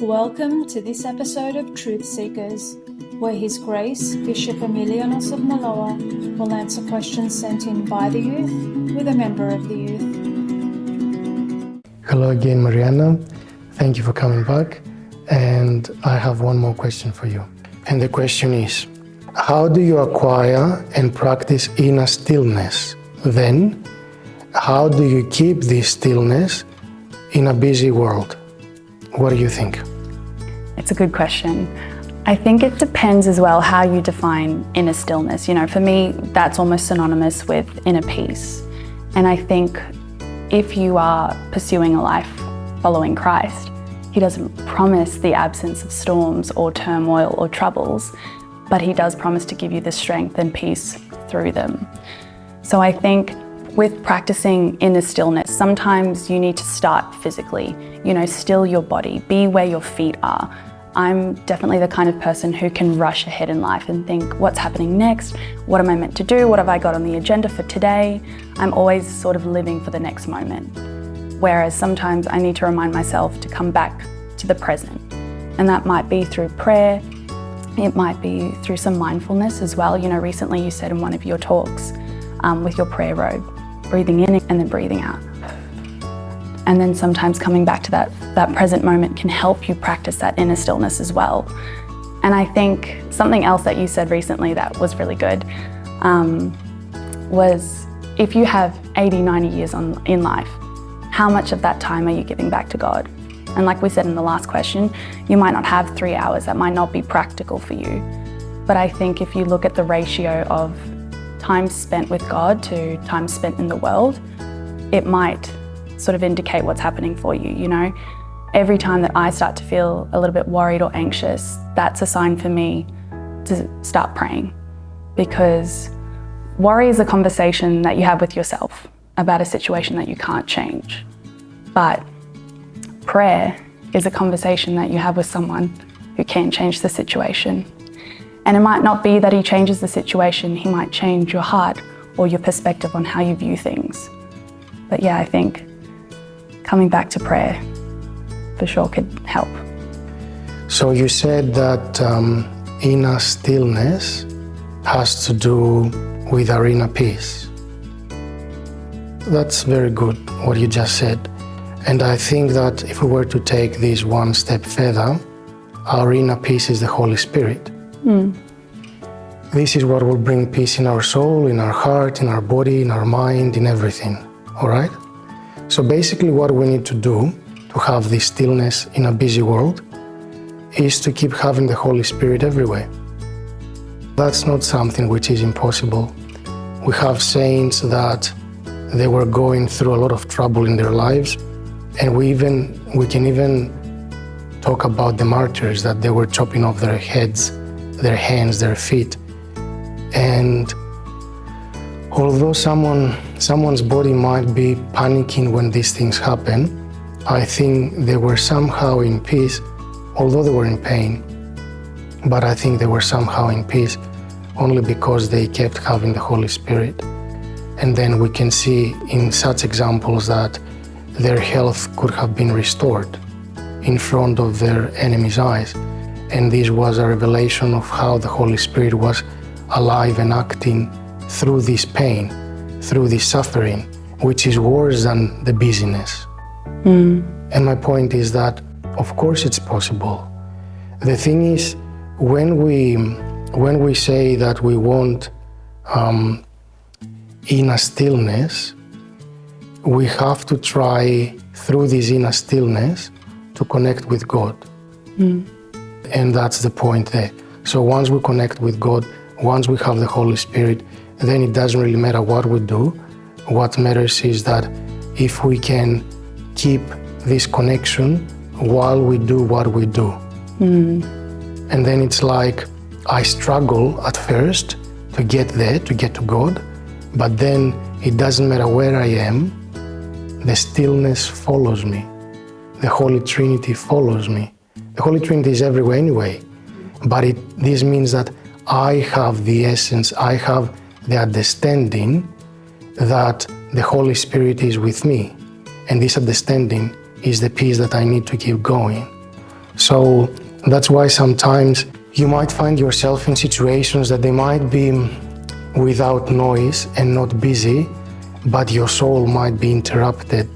Welcome to this episode of Truth Seekers, where His Grace, Bishop Emilianos of Maloa, will answer questions sent in by the youth with a member of the youth. Hello again, Marianna. Thank you for coming back. And I have one more question for you. And the question is, how do you acquire and practice inner stillness? Then, how do you keep this stillness in a busy world? What do you think? It's a good question. I think it depends as well how you define inner stillness. You know, for me, that's almost synonymous with inner peace. And I think if you are pursuing a life following Christ, He doesn't promise the absence of storms or turmoil or troubles, but He does promise to give you the strength and peace through them. So I think with practicing inner stillness, sometimes you need to start physically, still your body, be where your feet are. I'm definitely the kind of person who can rush ahead in life and think, what's happening next? What am I meant to do? What have I got on the agenda for today? I'm always sort of living for the next moment. Whereas sometimes I need to remind myself to come back to the present. And that might be through prayer. It might be through some mindfulness as well. Recently you said in one of your talks with your prayer robe, breathing in and then breathing out. And then sometimes coming back to that present moment can help you practice that inner stillness as well. And I think something else that you said recently that was really good was if you have 80, 90 years in life, how much of that time are you giving back to God? And like we said in the last question, you might not have 3 hours, that might not be practical for you. But I think if you look at the ratio of time spent with God to time spent in the world, it might sort of indicate what's happening for you, Every time that I start to feel a little bit worried or anxious, that's a sign for me to start praying. Because worry is a conversation that you have with yourself about a situation that you can't change. But prayer is a conversation that you have with someone who can change the situation. And it might not be that He changes the situation, He might change your heart or your perspective on how you view things. But yeah, I think coming back to prayer for sure could help. So you said that inner stillness has to do with our inner peace. That's very good, what you just said. And I think that if we were to take this one step further, our inner peace is the Holy Spirit. This is what will bring peace in our soul, in our heart, in our body, in our mind, in everything, all right? So basically what we need to do to have this stillness in a busy world is to keep having the Holy Spirit everywhere. That's not something which is impossible. We have saints that they were going through a lot of trouble in their lives, and we can even talk about the martyrs that they were chopping off their heads, their hands, their feet. And although someone's body might be panicking when these things happen, I think they were somehow in peace, although they were in pain. But I think they were somehow in peace only because they kept having the Holy Spirit. And then we can see in such examples that their health could have been restored in front of their enemies' eyes. And this was a revelation of how the Holy Spirit was alive and acting through this pain, through this suffering, which is worse than the busyness. And my point is that, of course, it's possible. The thing is, when we say that we want inner stillness, we have to try through this inner stillness to connect with God. And that's the point there. So once we connect with God, once we have the Holy Spirit, then it doesn't really matter what we do. What matters is that if we can keep this connection while we do what we do. And then it's like I struggle at first to get there, to get to God, but then it doesn't matter where I am, the stillness follows me. The Holy Trinity follows me. The Holy Trinity is everywhere anyway, but this means that I have the essence, I have the understanding that the Holy Spirit is with me. And this understanding is the peace that I need to keep going. So that's why sometimes you might find yourself in situations that they might be without noise and not busy, but your soul might be interrupted.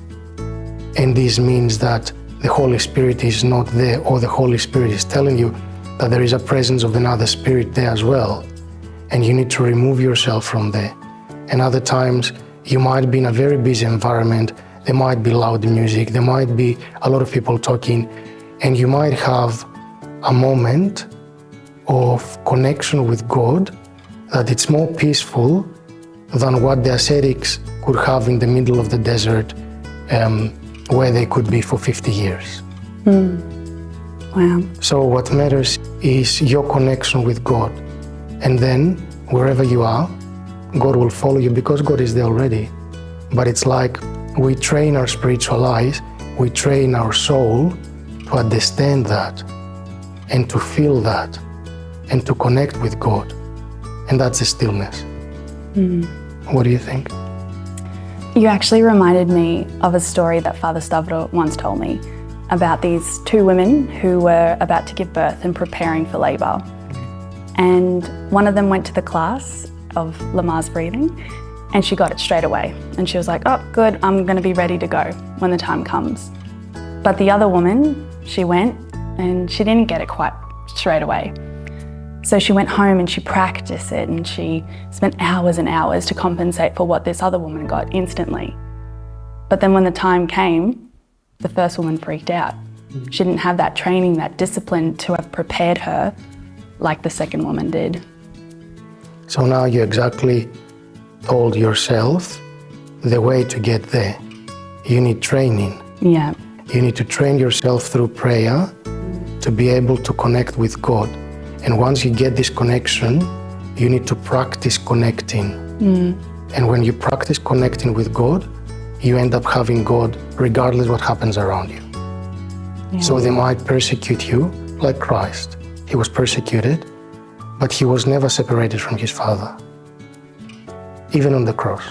And this means that the Holy Spirit is not there, or the Holy Spirit is telling you that there is a presence of another spirit there as well, and you need to remove yourself from there. And other times you might be in a very busy environment, there might be loud music, there might be a lot of people talking, and you might have a moment of connection with God that it's more peaceful than what the ascetics could have in the middle of the desert, where they could be for 50 years. Wow. So what matters is your connection with God. And then, wherever you are, God will follow you because God is there already. But it's like we train our spiritual eyes, we train our soul to understand that and to feel that and to connect with God. And that's the stillness. What do you think? You actually reminded me of a story that Father Stavro once told me about these two women who were about to give birth and preparing for labour. And one of them went to the class of Lamaze breathing and she got it straight away. And she was like, oh, good, I'm going to be ready to go when the time comes. But the other woman, she went and she didn't get it quite straight away. So she went home and she practiced it and she spent hours and hours to compensate for what this other woman got instantly. But then when the time came, the first woman freaked out. She didn't have that training, that discipline to have prepared her like the second woman did. So now you exactly told yourself the way to get there. You need training. Yeah. You need to train yourself through prayer to be able to connect with God. And once you get this connection, you need to practice connecting. And when you practice connecting with God, you end up having God regardless what happens around you. Yeah. So they might persecute you like Christ. He was persecuted, but he was never separated from his Father, even on the cross.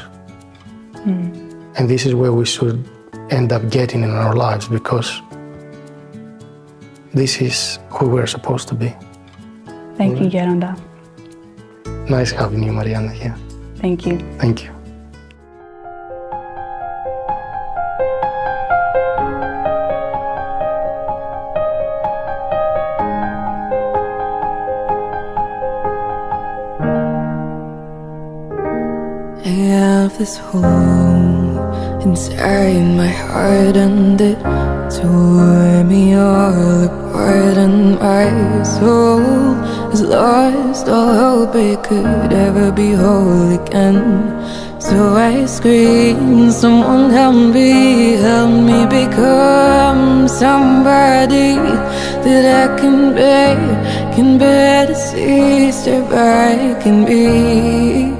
And this is where we should end up getting in our lives, because this is who we're supposed to be. Thank you, Geranda. Nice having you, Marianna, here. Thank you. Thank you. I have this hole inside my heart, and it tore me all apart, and my soul is lost. All hope it could ever be whole again. So I scream, someone help me become somebody that I can bear to see, step back and be.